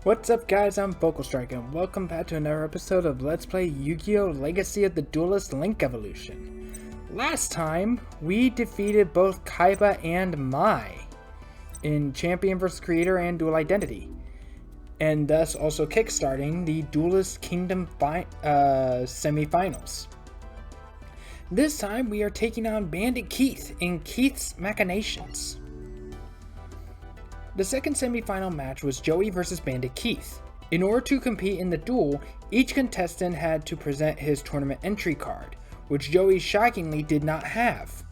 What's up guys, I'm Vocal Strike and welcome back to another episode of Let's Play Yu-Gi-Oh! Legacy of the Duelist Link Evolution. Last time, we defeated both Kaiba and Mai in Champion vs. Creator and Duel Identity, and thus also kickstarting the Duelist Kingdom semi-finals. This time, we are taking on Bandit Keith in Keith's Machinations. The second semi-final match was Joey vs. Bandit Keith. In order to compete in the duel, each contestant had to present his tournament entry card, which Joey shockingly did not have.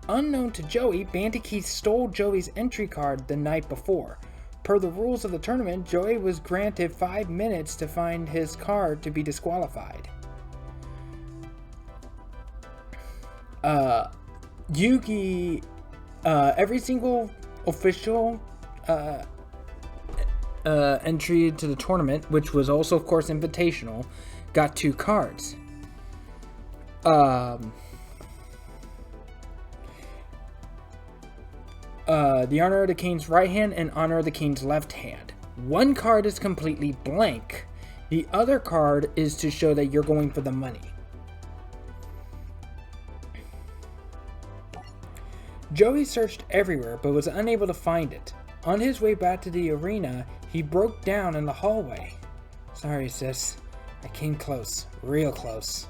Unknown to Joey, Bandit Keith stole Joey's entry card the night before. Per the rules of the tournament, Joey was granted 5 minutes to find his card to be disqualified. Yugi, every single official entry to the tournament, which was also of course invitational, got 2 cards. The Honor of the King's right hand and Honor of the King's left hand. One card is completely blank. The other card is to show that you're going for the money. Joey searched everywhere but was unable to find it. On his way back to the arena, he broke down in the hallway. Sorry, sis. I came close. Real close.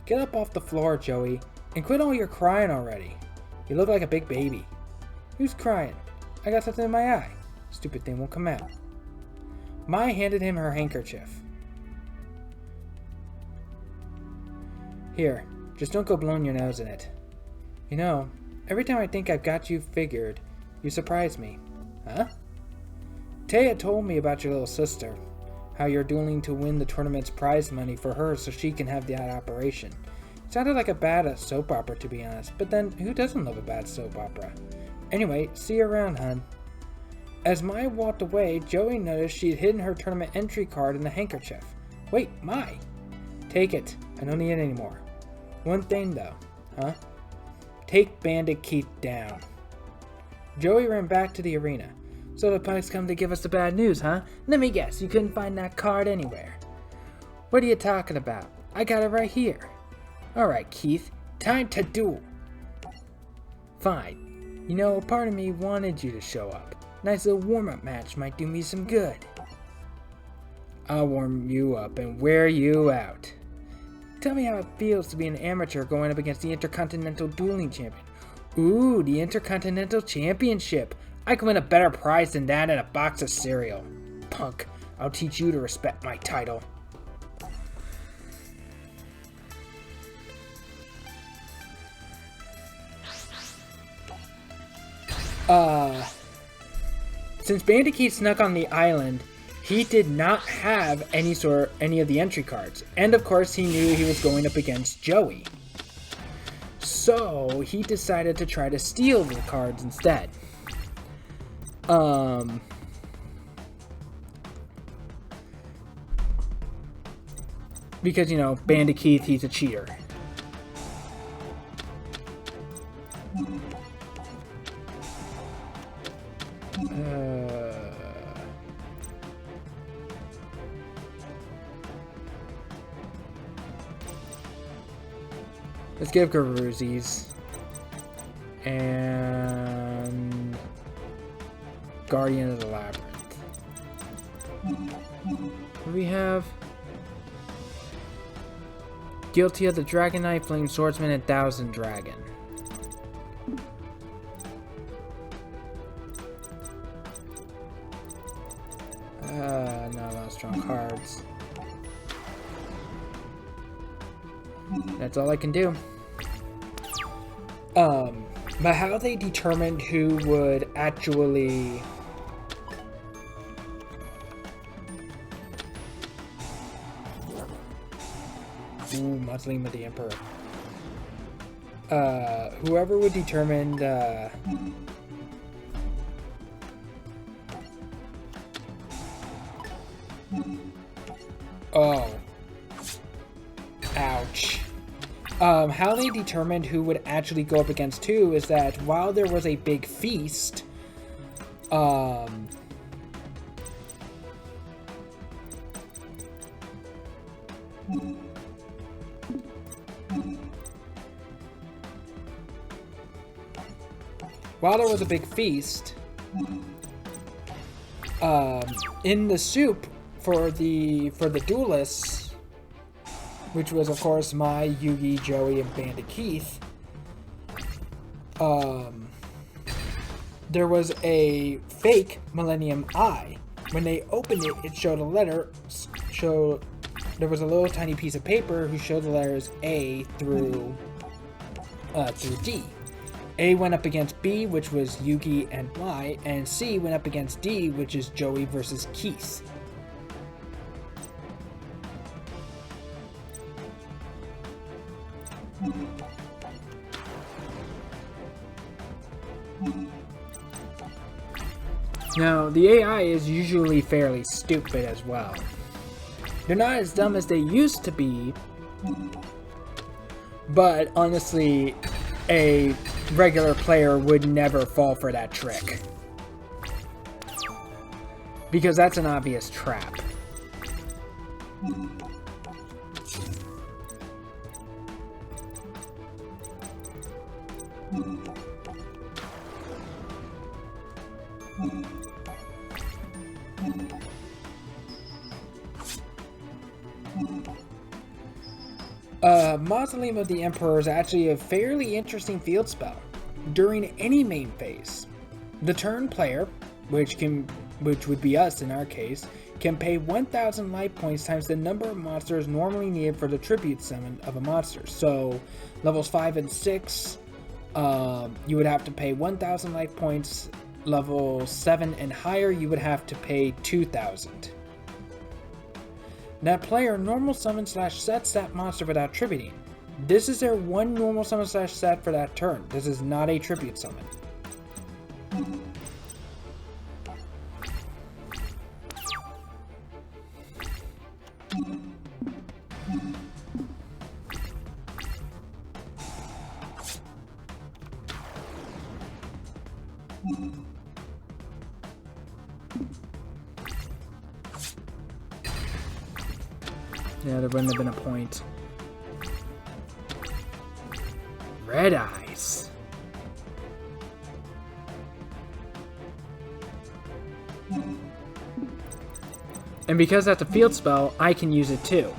Get up off the floor, Joey, and quit all your crying already. You look like a big baby. Who's crying? I got something in my eye. Stupid thing won't come out. Mai handed him her handkerchief. Here, just don't go blowing your nose in it. You know, every time I think I've got you figured, you surprise me. Huh? Taya told me about your little sister. How you're dueling to win the tournament's prize money for her so she can have that operation. Sounded like a bad soap opera, to be honest, but then who doesn't love a bad soap opera? Anyway, see you around, hun. As Mai walked away, Joey noticed she had hidden her tournament entry card in the handkerchief. Wait, Mai! Take it. I don't need it anymore. One thing though, huh? Take Bandit Keith down. Joey ran back to the arena. So the Punk's come to give us the bad news, huh? Let me guess, you couldn't find that card anywhere. What are you talking about? I got it right here. Alright, Keith, time to duel. Fine. You know, part of me wanted you to show up. Nice little warm-up match might do me some good. I'll warm you up and wear you out. Tell me how it feels to be an amateur going up against the Intercontinental Dueling Champion. Ooh, the Intercontinental Championship. I can win a better prize than that and a box of cereal. Punk, I'll teach you to respect my title. Since Bandit Keith snuck on the island, he did not have any of the entry cards. And of course, he knew he was going up against Joey. So, he decided to try to steal the cards instead. Because, you know, Bandit Keith, he's a cheater. Let's give Garuzzi's and Guardian of the Labyrinth. What do we have? Guilty of the Dragon Knight, Flame Swordsman, and Thousand Dragon. Not a lot of strong cards. That's all I can do. But how they determined who would actually Mausoleum of the Emperor. Whoever would determine oh. Ouch. How they determined who would actually go up against who is that while there was a big feast, While there was a big feast, in the soup for the duelists, which was of course my Yugi, Joey, and Bandit Keith, there was a fake Millennium Eye. When they opened it, it showed a letter. There was a little tiny piece of paper who showed the letters A through D. A went up against B, which was Yugi and Y, and C went up against D, which is Joey versus Keith. Now, the AI is usually fairly stupid as well. They're not as dumb as they used to be, but honestly, a regular player would never fall for that trick. Because that's an obvious trap. Mausoleum of the Emperor is actually a fairly interesting field spell. During any main phase, the turn player, which would be us in our case, can pay 1,000 life points times the number of monsters normally needed for the tribute summon of a monster. So, levels 5 and 6, you would have to pay 1,000 life points. Level 7 and higher, you would have to pay 2,000. That player normal summon / sets that monster without tributing. This is their one normal summon / set for that turn. This is not a tribute summon. Yeah, there wouldn't have been a point. Red Eyes. And because that's a field spell, I can use it too.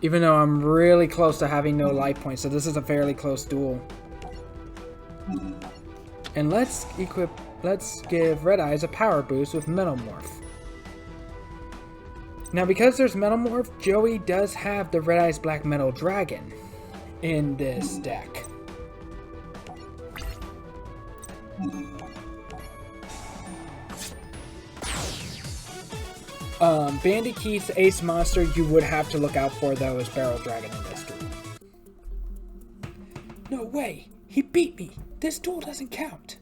Even though I'm really close to having no life points, so this is a fairly close duel. And let's give Red Eyes a power boost with Metamorph. Now because there's Metamorph, Joey does have the Red Eyes Black Metal Dragon in this deck. Bandit Keith's ace monster you would have to look out for though is Barrel Dragon in this duel. No way! He beat me! This duel doesn't count!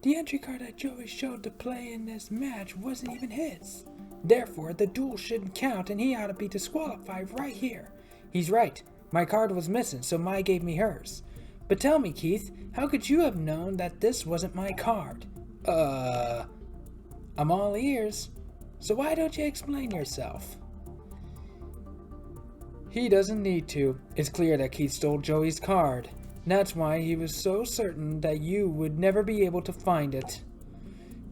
The entry card that Joey showed to play in this match wasn't even his. Therefore, the duel shouldn't count and he ought to be disqualified right here. He's right. My card was missing, so Mai gave me hers. But tell me, Keith, how could you have known that this wasn't my card? I'm all ears. So why don't you explain yourself? He doesn't need to. It's clear that Keith stole Joey's card. That's why he was so certain that you would never be able to find it.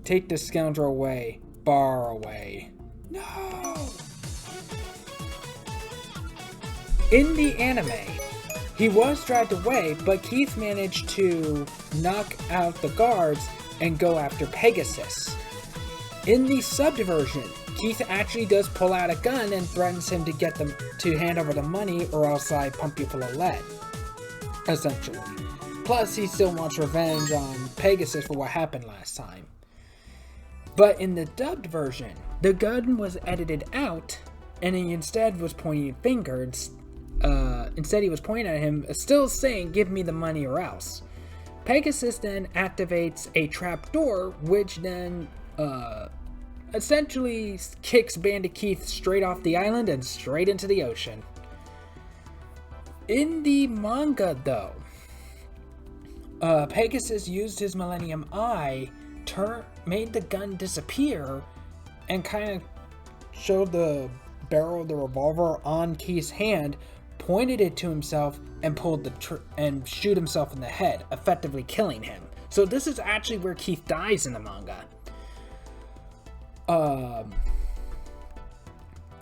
Take this scoundrel away. Bar away. No! In the anime, he was dragged away, but Keith managed to knock out the guards and go after Pegasus. In the subbed version, Keith actually does pull out a gun and threatens him to get them to hand over the money or else I pump you full of lead. Essentially. Plus, he still wants revenge on Pegasus for what happened last time. But in the dubbed version, the gun was edited out and he instead was pointing fingers. Instead, he was pointing at him, still saying, "Give me the money or else." Pegasus then activates a trapdoor, which then essentially kicks Bandit Keith straight off the island and straight into the ocean. In the manga, though, Pegasus used his Millennium Eye, made the gun disappear, and kind of showed the barrel of the revolver on Keith's hand, pointed it to himself, and pulled and shoot himself in the head, effectively killing him. So this is actually where Keith dies in the manga.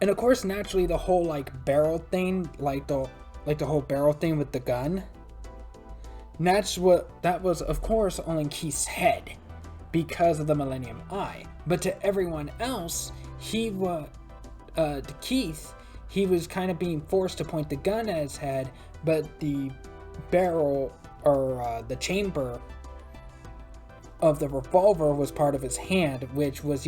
And of course, naturally, the whole barrel thing, the whole barrel thing with the gun. That was, of course, only Keith's head because of the Millennium Eye. But to everyone else, to Keith, he was kind of being forced to point the gun at his head, but the barrel or the chamber of the revolver was part of his hand, which was,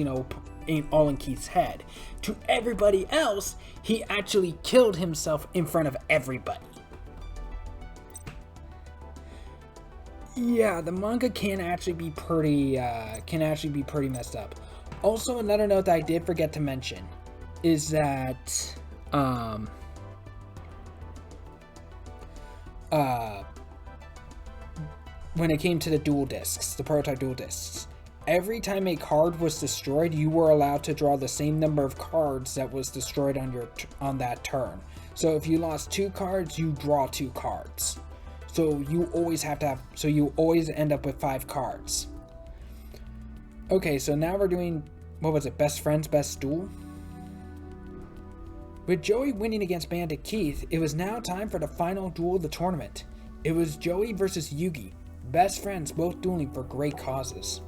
all in Keith's head. To everybody else, he actually killed himself in front of everybody. Yeah, the manga can actually be pretty messed up. Also, another note that I did forget to mention is that when it came to the dual discs, the prototype dual discs, every time a card was destroyed, you were allowed to draw the same number of cards that was destroyed on that turn. So if you lost 2 cards, you draw 2 cards. So you always end up with 5 cards. Okay, so now we're doing, what was it, Best Friends, Best Duel? With Joey winning against Bandit Keith, it was now time for the final duel of the tournament. It was Joey versus Yugi, best friends both dueling for great causes.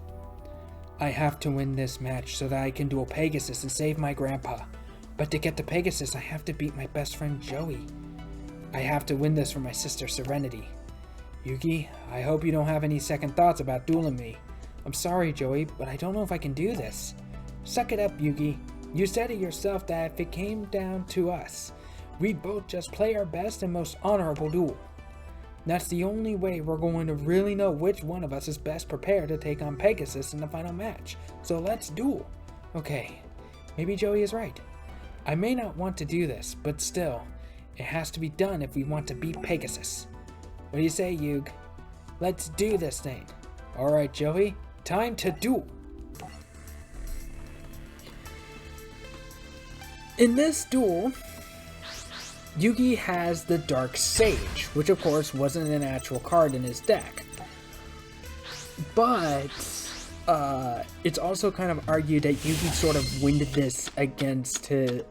I have to win this match so that I can duel Pegasus and save my grandpa. But to get to Pegasus, I have to beat my best friend Joey. I have to win this for my sister Serenity. Yugi, I hope you don't have any second thoughts about dueling me. I'm sorry, Joey, but I don't know if I can do this. Suck it up, Yugi. You said it yourself that if it came down to us, we'd both just play our best and most honorable duel. That's the only way we're going to really know which one of us is best prepared to take on Pegasus in the final match. So let's duel. Okay, maybe Joey is right. I may not want to do this, but still, it has to be done if we want to beat Pegasus. What do you say, Yug? Let's do this thing. Alright, Joey, time to duel. In this duel, Yugi has the Dark Sage, which of course wasn't an actual card in his deck. But it's also kind of argued that Yugi sort of winded this against him.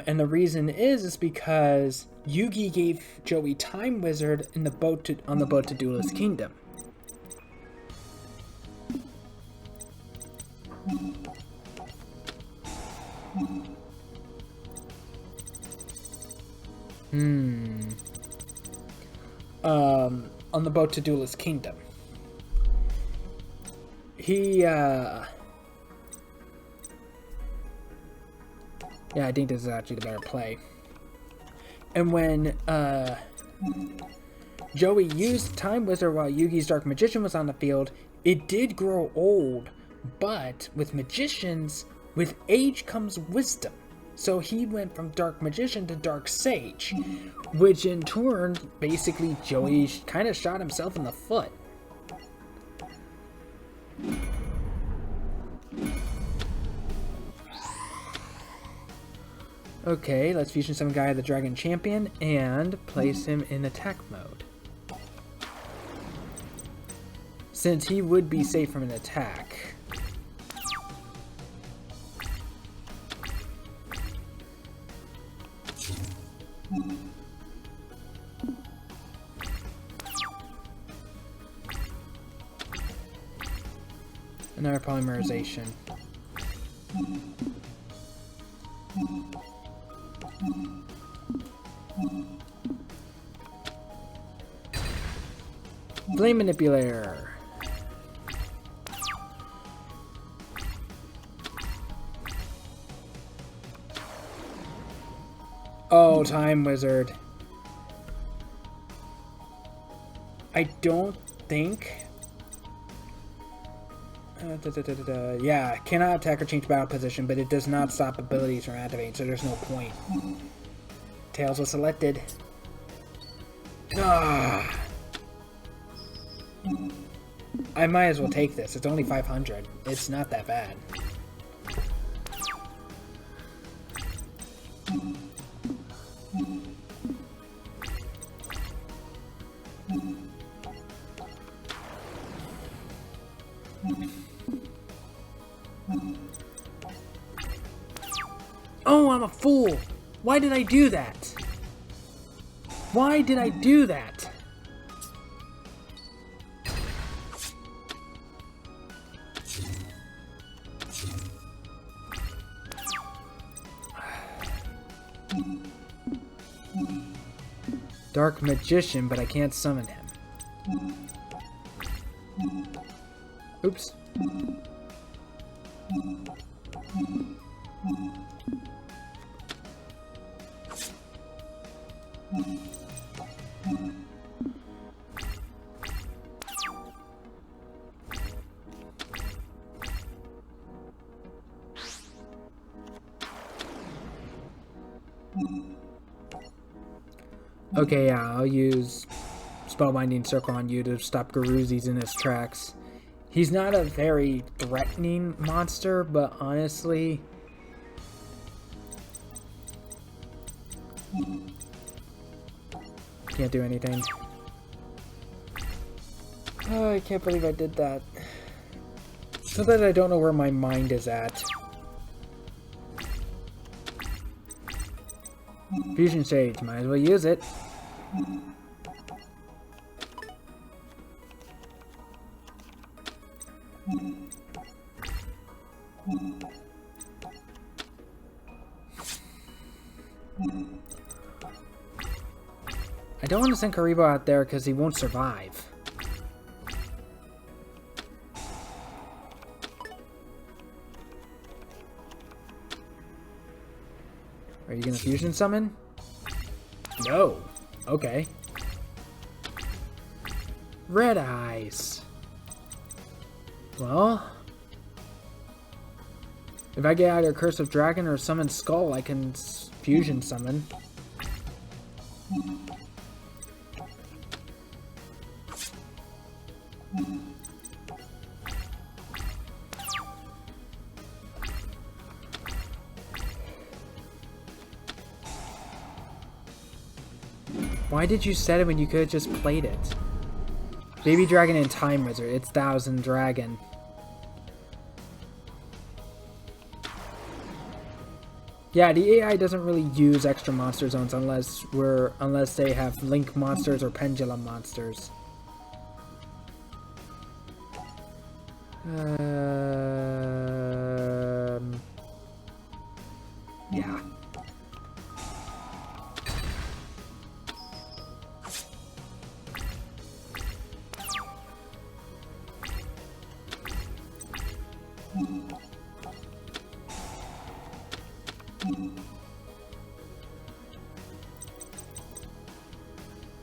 And the reason is because Yugi gave Joey Time Wizard on the boat to Duelist Kingdom. On the boat to Duelist Kingdom. Yeah, I think this is actually the better play. And when Joey used Time Wizard while Yugi's Dark Magician was on the field, it did grow old, but with magicians, with age comes wisdom. So he went from Dark Magician to Dark Sage, which in turn, basically Joey kind of shot himself in the foot. Okay, let's fusion some guy, the Dragon Champion, and place him in attack mode. Since he would be safe from an attack. Another polymerization. Flame Manipulator. Oh, Time Wizard. I don't think... yeah, cannot attack or change battle position, but it does not stop abilities from activating, so there's no point. Tails was selected. Ah. I might as well take this. It's only 500. It's not that bad. Oh, I'm a fool! Why did I do that? Why did I do that? Dark Magician, but I can't summon him. Oops. Okay, yeah, I'll use Spellbinding Circle on you to stop Garuzi's in his tracks. He's not a very threatening monster, but honestly... can't do anything. Oh, I can't believe I did that. So that I don't know where my mind is at. Fusion Sage, might as well use it. I don't want to send Kaiba out there because he won't survive. Are you gonna fusion summon? No. Okay. Red Eyes. Well, if I get either Curse of Dragon or Summon Skull, I can fusion summon. Why did you set it when you could have just played it? Baby Dragon and Time Wizard. It's Thousand Dragon. Yeah, the AI doesn't really use extra monster zones unless they have link monsters or pendulum monsters. Yeah.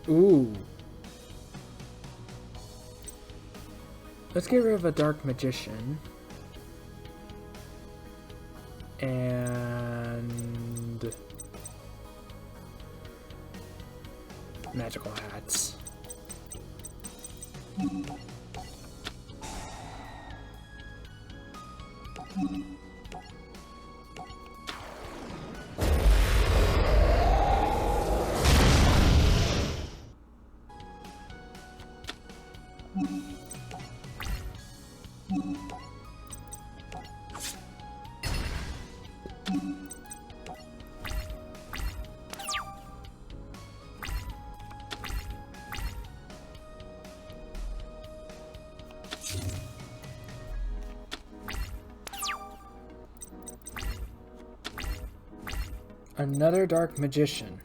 Ooh. Let's get rid of a Dark Magician. And... magical hats. Another Dark Magician.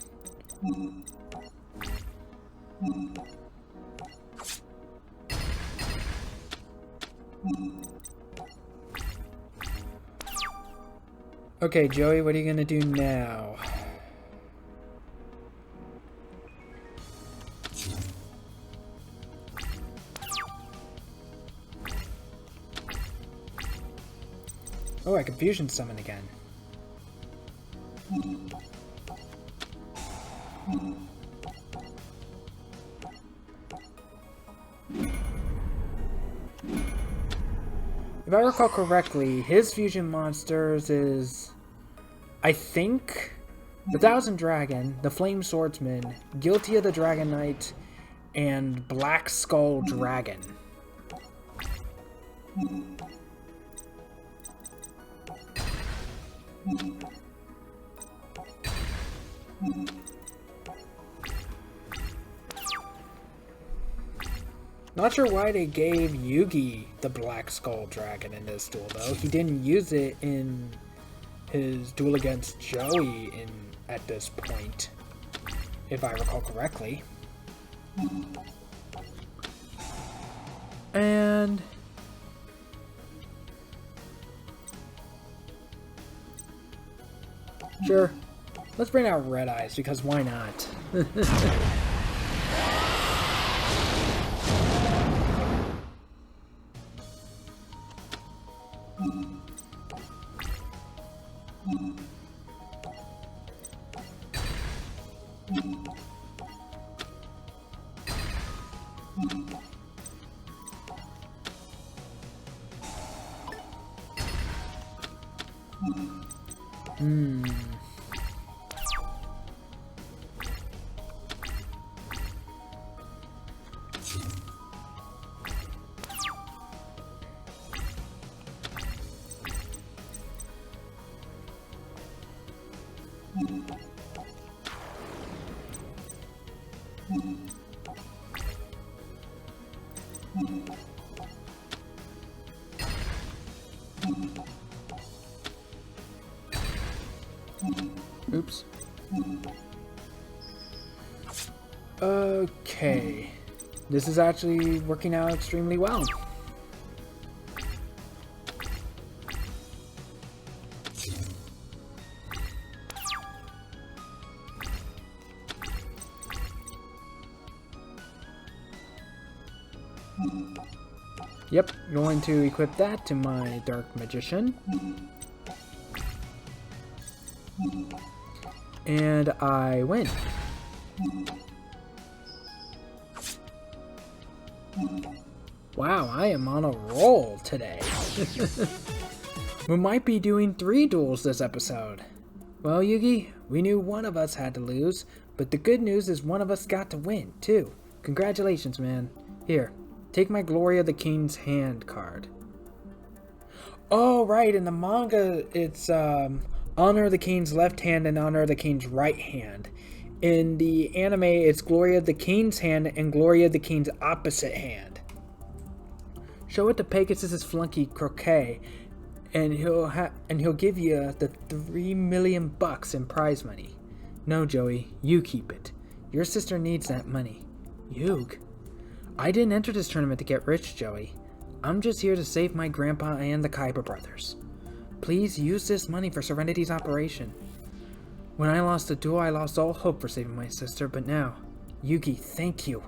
Okay, Joey, what are you gonna do now? Oh, I can fusion summon again. If I recall correctly, his fusion monsters is, I think, the Thousand Dragon, the Flame Swordsman, Guilty of the Dragon Knight, and Black Skull Dragon. Not sure why they gave Yugi the Black Skull Dragon in this duel, though. He didn't use it in his duel against Joey at this point, if I recall correctly. And sure, let's bring out Red Eyes, because why not? Oops. Okay. This is actually working out extremely well. Yep, going to equip that to my Dark Magician. And I win. Wow, I am on a roll today. We might be doing 3 duels this episode. Well, Yugi, we knew one of us had to lose, but the good news is one of us got to win, too. Congratulations, man. Here, take my Glory of the King's Hand card. Oh, right, in the manga, it's, Honor of the King's left hand and Honor of the King's right hand. In the anime, it's Glory of the King's hand and Glory of the King's opposite hand. Show it to Pegasus's flunky Croquet, and he'll give you the $3 million in prize money. No, Joey, you keep it. Your sister needs that money. Yug. I didn't enter this tournament to get rich, Joey. I'm just here to save my grandpa and the Kaiba brothers. Please use this money for Serenity's operation. When I lost the duel, I lost all hope for saving my sister, but now, Yugi, thank you.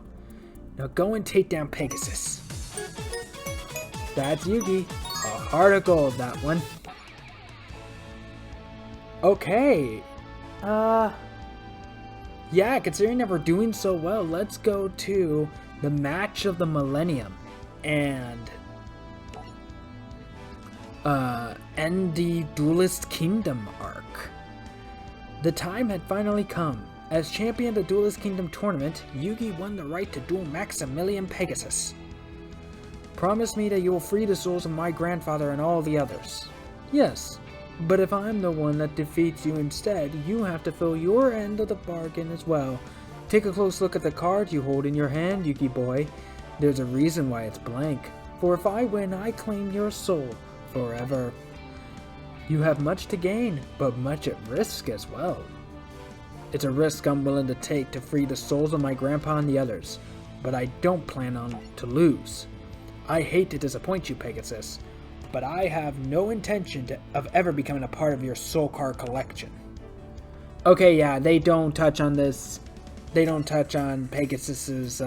Now go and take down Pegasus. That's Yugi. A heart of gold, that one. Okay. Yeah, considering that we're doing so well, let's go to the match of the millennium and end the Duelist Kingdom arc. The time had finally come. As champion of the Duelist Kingdom tournament, Yugi won the right to duel Maximilian Pegasus. Promise me that you will free the souls of my grandfather and all the others. Yes, but if I'm the one that defeats you instead, you have to fill your end of the bargain as well. Take a close look at the card you hold in your hand, Yugi boy. There's a reason why it's blank. For if I win, I claim your soul forever. You have much to gain, but much at risk as well. It's a risk I'm willing to take to free the souls of my grandpa and the others, but I don't plan on to lose. I hate to disappoint you, Pegasus, but I have no intention of ever becoming a part of your soul card collection. Okay, yeah, they don't touch on this. They don't touch on Pegasus's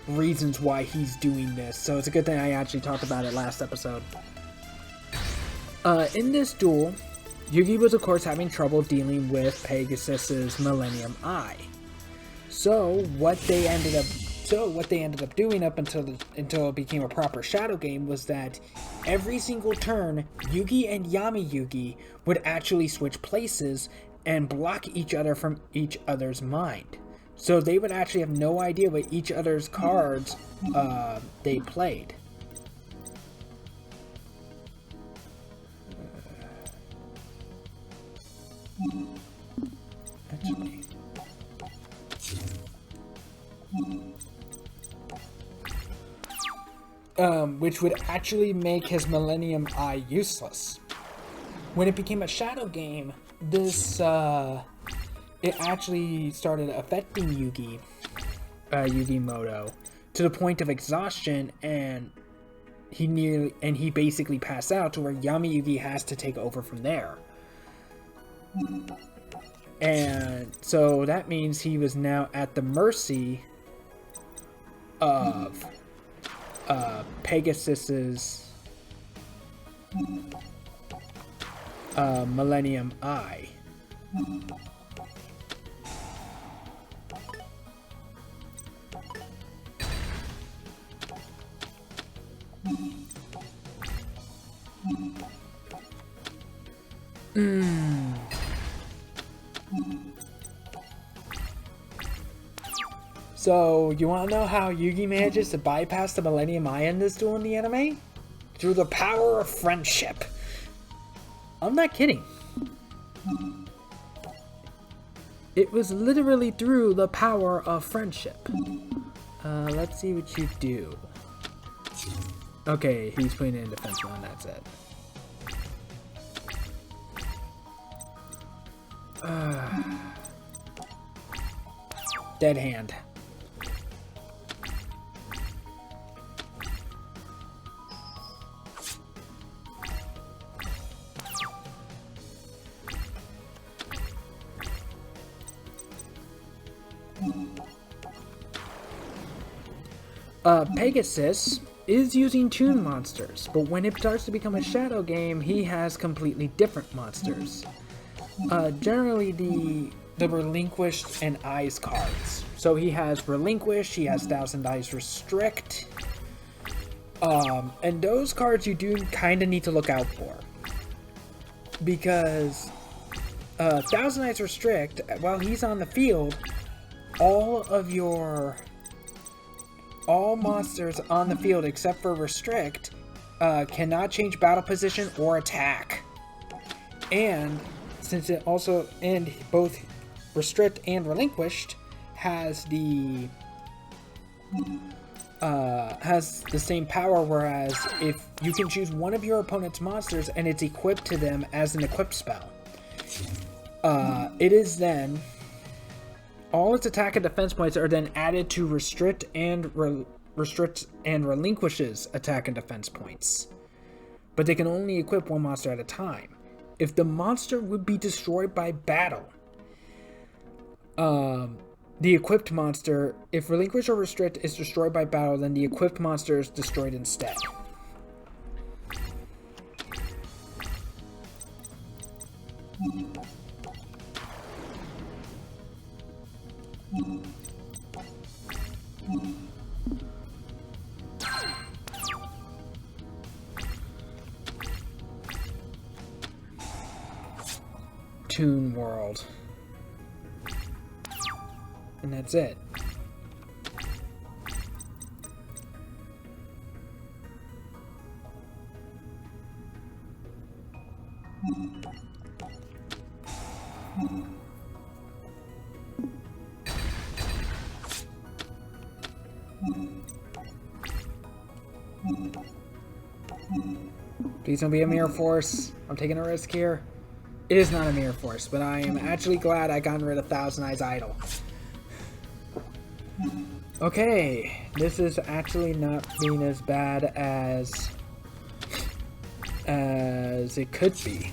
reasons why he's doing this, so it's a good thing I actually talked about it last episode. In this duel, Yugi was of course having trouble dealing with Pegasus's Millennium Eye. So what they ended up doing up until it became a proper shadow game was that every single turn, Yugi and Yami Yugi would actually switch places and block each other from each other's mind. So they would actually have no idea what each other's cards they played. Actually, which would actually make his Millennium Eye useless. When it became a shadow game, this it actually started affecting Yugimoto to the point of exhaustion, and he basically passed out to where Yami Yugi has to take over from there. And so that means he was now at the mercy of Pegasus's Millennium Eye. So, you want to know how Yugi manages to bypass the Millennium Eye in this duel in the anime? Through the power of friendship. I'm not kidding. It was literally through the power of friendship. Let's see what you do. Okay, he's putting it in defense mode, that's it. Dead hand. Pegasus is using toon monsters, but when it starts to become a shadow game, he has completely different monsters. Generally the Relinquished and Eyes cards. So he has Relinquish, he has Thousand Eyes Restrict, and those cards you do kind of need to look out for. Because Thousand Eyes Restrict, while he's on the field, all monsters on the field except for Restrict cannot change battle position or attack. And since it also, and both Restrict and Relinquished has the same power, whereas if you can choose one of your opponent's monsters and it's equipped to them as an equipped spell, it is then all its attack and defense points are then added to Restrict and Relinquish's attack and defense points. But they can only equip one monster at a time. If the monster would be destroyed by battle, the equipped monster, if Relinquish or Restrict is destroyed by battle, then the equipped monster is destroyed instead. Toon World. And that's it. Please don't be a mirror force. I'm taking a risk here. It is not a mirror force, but I am actually glad I got rid of Thousand Eyes Idol. Okay, this is actually not being as bad as it could be.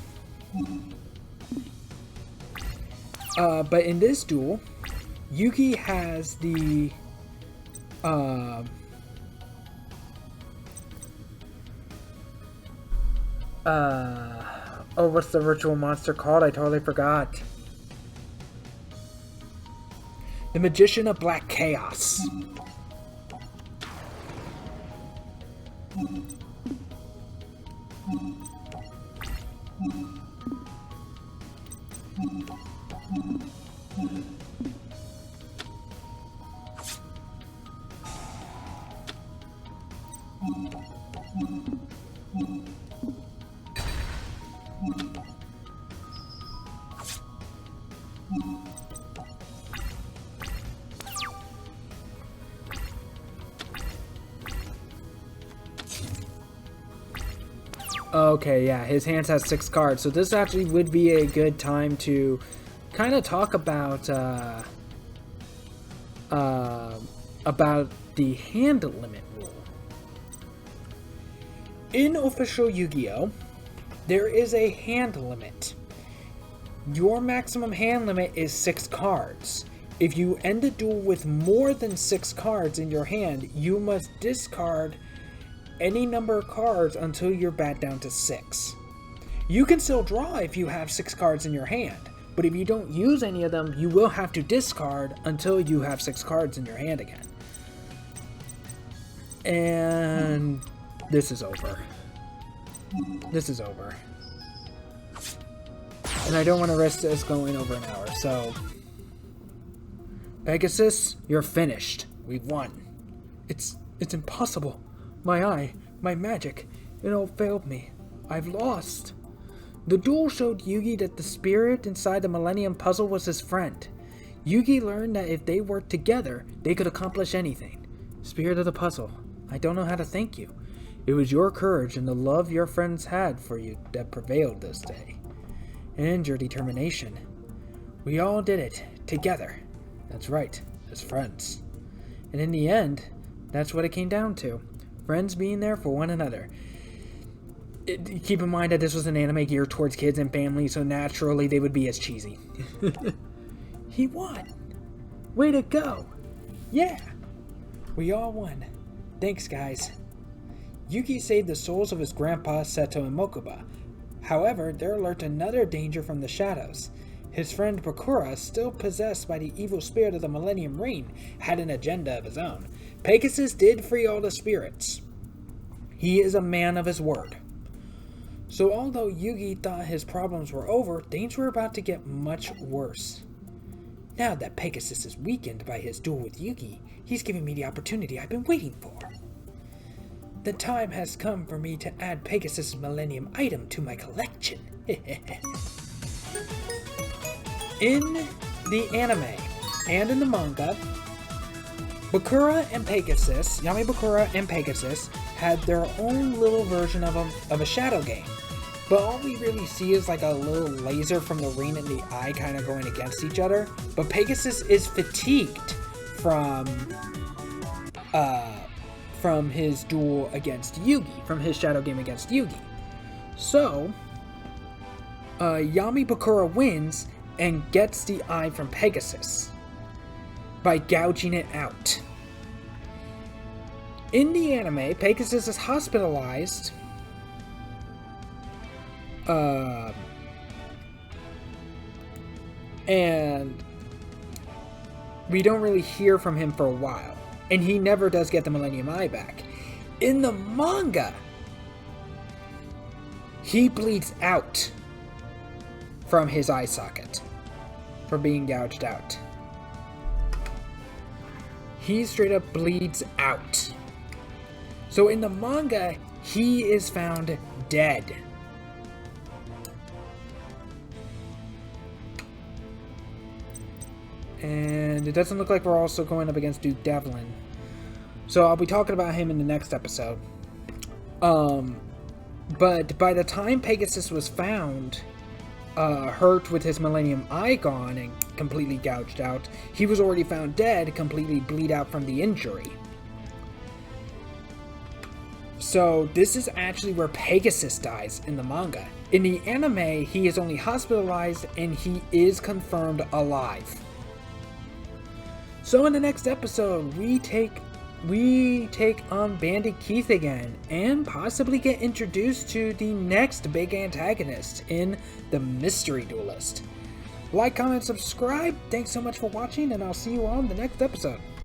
But in this duel, Yugi has the Oh, what's the virtual monster called? I totally forgot. The Magician of Black Chaos. Okay, yeah, his hands has 6 cards, so this actually would be a good time to kind of talk about the hand limit rule. In official Yu-Gi-Oh, there is a hand limit. Your maximum hand limit is 6 cards. If you end a duel with more than 6 cards in your hand, you must discard any number of cards until you're back down to 6. You can still draw if you have 6 cards in your hand, but if you don't use any of them, you will have to discard until you have 6 cards in your hand again. And this is over. This is over. And I don't want to risk this going over an hour, so... Pegasus, you're finished. We've won. It's impossible. My eye, my magic, it all failed me. I've lost. The duel showed Yugi that the spirit inside the Millennium Puzzle was his friend. Yugi learned that if they worked together, they could accomplish anything. Spirit of the puzzle, I don't know how to thank you. It was your courage and the love your friends had for you that prevailed this day. And your determination. We all did it, together. That's right, as friends. And in the end, that's what it came down to. Friends being there for one another. Keep in mind that this was an anime geared towards kids and families, so naturally they would be as cheesy. He won! Way to go! Yeah! We all won. Thanks, guys. Yugi saved the souls of his grandpa, Seto and Mokuba. However, there lurked another danger from the shadows. His friend Bakura, still possessed by the evil spirit of the Millennium Reign, had an agenda of his own. Pegasus did free all the spirits. He is a man of his word. So although Yugi thought his problems were over, things were about to get much worse. Now that Pegasus is weakened by his duel with Yugi, he's giving me the opportunity I've been waiting for. The time has come for me to add Pegasus' Millennium item to my collection. In the anime and in the manga, Bakura and Pegasus, Yami Bakura and Pegasus, had their own little version of a shadow game. But all we really see is like a little laser from the ring and the eye kind of going against each other. But Pegasus is fatigued from his duel against Yugi, from his shadow game against Yugi. So, Yami Bakura wins and gets the eye from Pegasus by gouging it out. In the anime, Pegasus is hospitalized and we don't really hear from him for a while, and he never does get the Millennium Eye back. In the manga, he bleeds out from his eye socket for being gouged out. He straight up bleeds out. So in the manga, he is found dead. And it doesn't look like we're also going up against Duke Devlin. So I'll be talking about him in the next episode. But by the time Pegasus was found, hurt with his Millennium Eye gone and completely gouged out, he was already found dead, completely bleed out from the injury. So this is actually where Pegasus dies in the manga. In the anime, he is only hospitalized and he is confirmed alive. So in the next episode, we we take on Bandit Keith again and possibly get introduced to the next big antagonist in the Mystery Duelist. Like, comment, subscribe. Thanks so much for watching, and I'll see you all in the next episode.